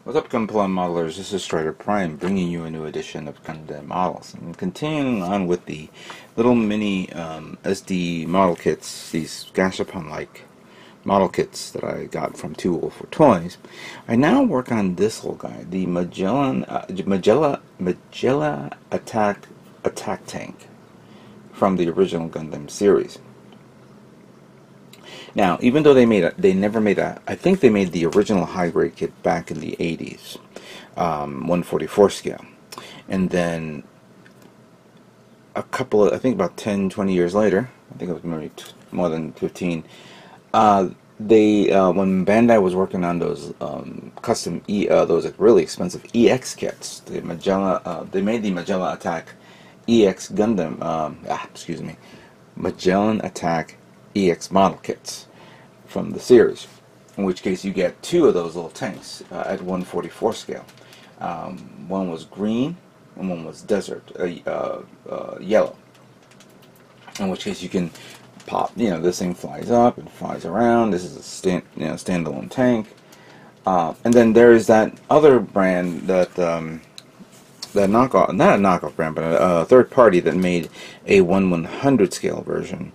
What's up, Gundam Modelers? This is Strider Prime, bringing you a new edition of Gundam Models. And continuing on with the little mini SD model kits, these Gashapon-like model kits that I got from 2 for Toys. I now work on this little guy, the Magella Attack tank from the original Gundam series. Now, even though they never made I think they made the original high grade kit back in the 80s, 144 scale, and then a couple of, I think about 10-20 years later, I think it was maybe more than 15. When Bandai was working on those custom those really expensive EX kits, the Magella, they made the Magella Attack EX Gundam, Magella Attack EX model kits from the series, in which case you get 2 of those little tanks at 144 scale. One was green and one was desert yellow, in which case you can pop, this thing flies up and flies around. This is a standalone tank. And then there is that other brand that that knockoff, not a knockoff brand, but a third party that made a 1/100 scale version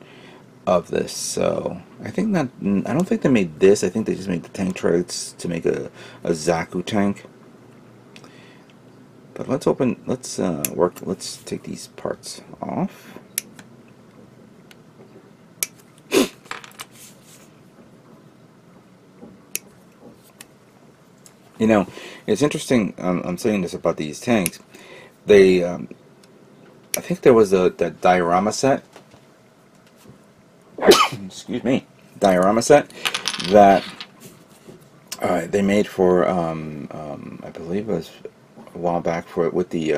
of this. So I don't think they made this. I think they just made the tank treads to make a Zaku tank. But let's take these parts off. It's interesting. I'm saying this about these tanks. They, I think there was the diorama set. Excuse me, diorama set that they made for I believe it was a while back with the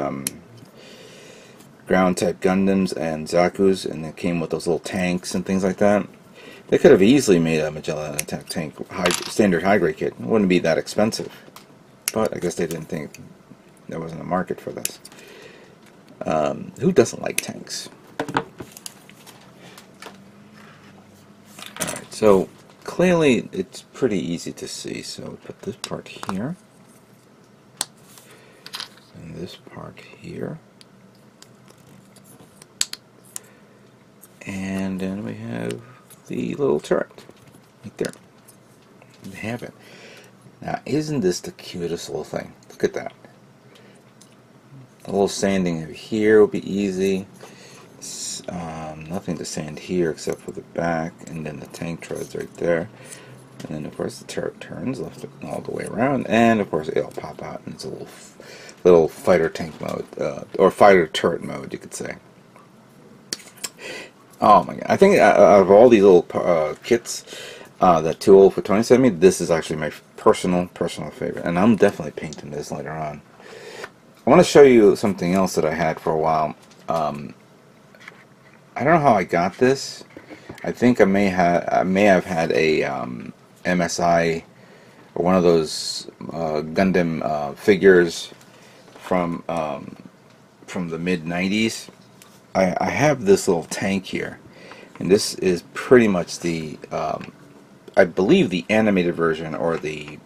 ground type Gundams and Zakus, and it came with those little tanks and things like that. They could have easily made a Magella Attack tank standard high grade kit. It wouldn't be that expensive, but I guess they didn't think there wasn't a market for this. Who doesn't like tanks? So clearly it's pretty easy to see. So we put this part here and this part here, and then we have the little turret right there. We have it. Now, isn't this the cutest little thing? Look at that. A little sanding over here will be easy. Nothing to sand here except for the back, and then the tank treads right there, and then of course the turret turns left all the way around, and of course it'll pop out, and it's a little fighter tank mode, or fighter turret mode, you could say. Oh my god! I think out of all these little kits that 2 for 20 sent me, this is actually my personal favorite, and I'm definitely painting this later on. I want to show you something else that I had for a while. I don't know how I got this. I think I may have had a MSI or one of those Gundam figures from the mid-90s. I have this little tank here, and this is pretty much the I believe the animated version, or the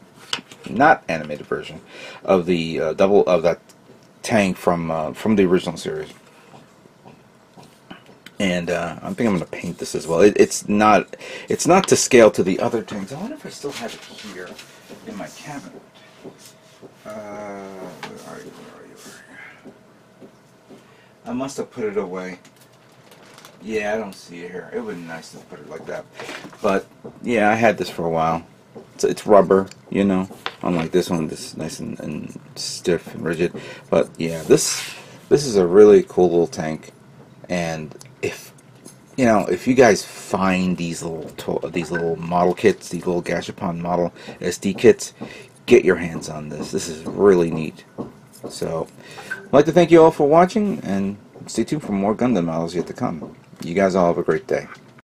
not animated version of the that tank from the original series. And I think I'm going to paint this as well. It's not to scale to the other tanks. I wonder if I still have it here in my cabinet. Where are you? I must have put it away. Yeah, I don't see it here. It would be nice to put it like that. But yeah, I had this for a while. It's rubber, unlike this one. This is nice and stiff and rigid. But yeah, this is a really cool little tank. And if you guys find these little model kits, these little Gashapon model SD kits, get your hands on this. This is really neat. So I'd like to thank you all for watching, and stay tuned for more Gundam models yet to come. You guys all have a great day.